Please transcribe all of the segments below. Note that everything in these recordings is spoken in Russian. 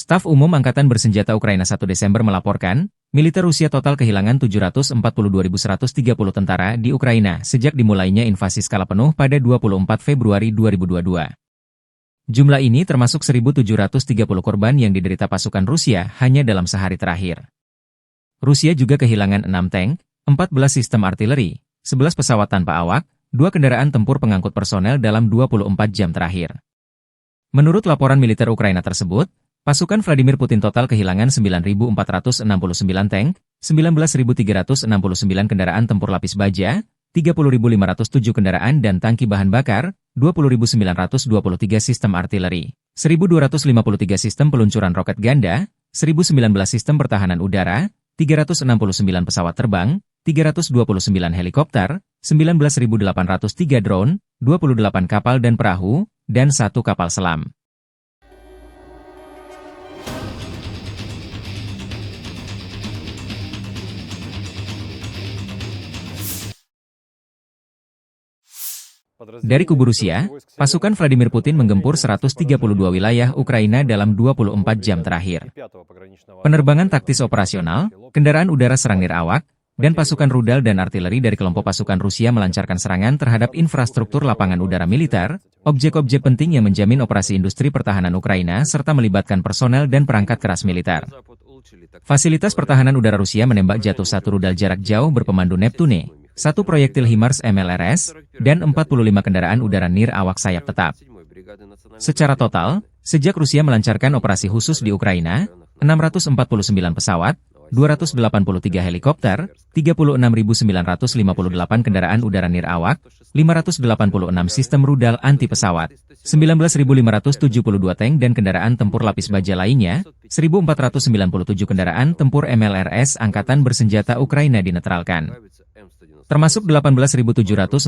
Staf Umum Angkatan Bersenjata Ukraina 1 Desember melaporkan, militer Rusia total kehilangan 742.130 tentara di Ukraina sejak dimulainya invasi skala penuh pada 24 Februari 2022. Jumlah ini termasuk 1.730 korban yang diderita pasukan Rusia hanya dalam sehari terakhir. Rusia juga kehilangan 6 tank, 14 sistem artileri, 11 pesawat tanpa awak, 2 kendaraan tempur pengangkut personel dalam 24 jam terakhir. Menurut laporan militer Ukraina tersebut, pasukan Vladimir Putin total kehilangan 9.469 tank, 19.369 kendaraan tempur lapis baja, 30.507 kendaraan dan tangki bahan bakar, 20.923 sistem artileri, 1.253 sistem peluncuran roket ganda, 1.019 sistem pertahanan udara, 369 pesawat terbang, 329 helikopter, 19.803 drone, 28 kapal dan perahu, dan 1 kapal selam. Dari kubu Rusia, pasukan Vladimir Putin menggempur 132 wilayah Ukraina dalam 24 jam terakhir. Penerbangan taktis operasional, kendaraan udara serang nirawak, dan pasukan rudal dan artileri dari kelompok pasukan Rusia melancarkan serangan terhadap infrastruktur lapangan udara militer, objek-objek penting yang menjamin operasi industri pertahanan Ukraina serta melibatkan personel dan perangkat keras militer. Fasilitas pertahanan udara Rusia menembak jatuh 1 rudal jarak jauh berpemandu Neptune, 1 proyektil HIMARS MLRS, dan 45 kendaraan udara nirawak sayap tetap. Secara total, sejak Rusia melancarkan operasi khusus di Ukraina, 649 pesawat, 283 helikopter, 36.958 kendaraan udara nirawak, 586 sistem rudal anti-pesawat, 19.572 tank dan kendaraan tempur lapis baja lainnya, 1.497 kendaraan tempur MLRS Angkatan Bersenjata Ukraina dinetralkan. Termasuk 18.748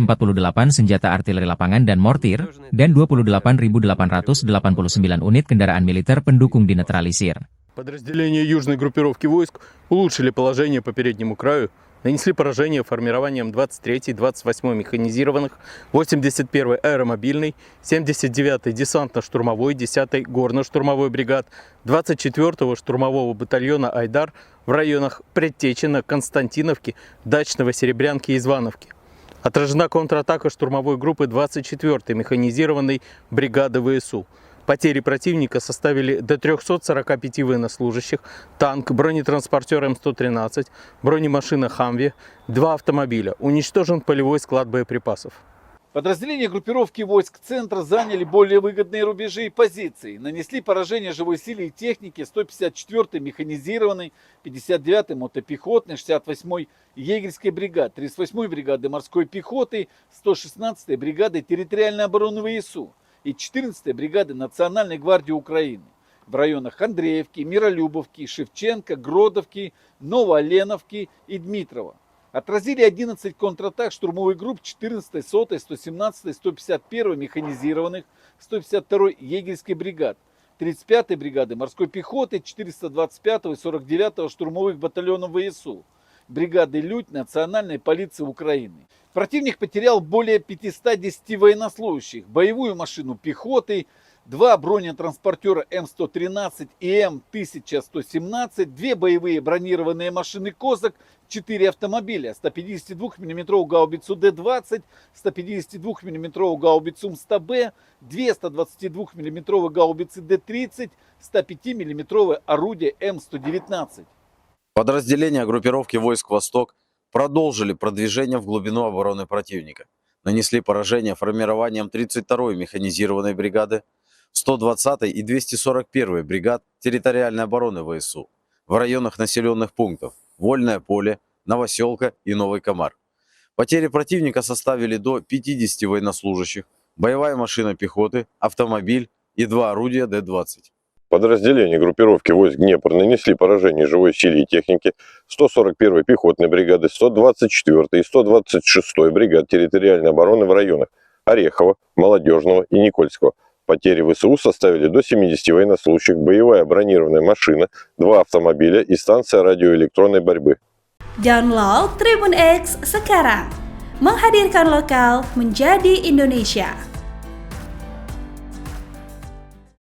senjata artileri lapangan dan mortir, dan 28.889 unit kendaraan militer pendukung dinetralisir. Подразделения южной группировки войск улучшили положение по переднему краю, нанесли поражение формированием 23-й, 28-й механизированных, 81-й аэромобильной, 79-й десантно-штурмовой, 10-й горно-штурмовой бригад, 24-го штурмового батальона «Айдар» в районах Предтечина, Константиновки, Дачного, Серебрянки и Звановки. Отражена контратака штурмовой группы 24-й механизированной бригады ВСУ. Потери противника составили до 345 военнослужащих, танк, бронетранспортер М113, бронемашина «Хамви», 2 автомобиля. Уничтожен полевой склад боеприпасов. Подразделения группировки войск центра заняли более выгодные рубежи и позиции. Нанесли поражение живой силе и технике 154-й механизированной, 59-й мотопехотной, 68-й егерской бригады, 38-й бригады морской пехоты, 116-й бригады территориальной обороны ВСУ и 14-й бригады Национальной гвардии Украины в районах Андреевки, Миролюбовки, Шевченко, Гродовки, Новооленовки и Дмитрова. Отразили 11 контратак штурмовых групп 14-й, 100-й, 117-й, 151-й механизированных, 152-й егерской бригад, 35-й бригады морской пехоты, 425-го и 49-го штурмовых батальонов ВСУ, бригады «Людь» Национальной полиции Украины. Противник потерял более 510 военнослужащих, боевую машину пехоты, 2 бронетранспортера М113 и М1117, 2 боевые бронированные машины «Козак», 4 автомобиля, 152 мм гаубицу Д-20, 152 мм гаубицу МСТБ, 2 122 мм гаубицы Д-30, 105 мм орудие М119. Подразделения группировки войск «Восток» продолжили продвижение в глубину обороны противника. Нанесли поражение формированием 32-й механизированной бригады, 120-й и 241-й бригад территориальной обороны ВСУ в районах населенных пунктов Вольное поле, Новоселка и Новый Комар. Потери противника составили до 50 военнослужащих, боевая машина пехоты, автомобиль и 2 орудия Д-20. Подразделения группировки войск Днепр нанесли поражение живой силе и технике 141-й пехотной бригады, 124-й и 126-й бригад территориальной обороны в районах Орехова, Молодежного и Никольского. Потери ВСУ составили до 70 военнослужащих, боевая бронированная машина, 2 автомобиля и станция радиоэлектронной борьбы. Download Tribun X sekarang, menghadirkan lokal menjadi Indonesia.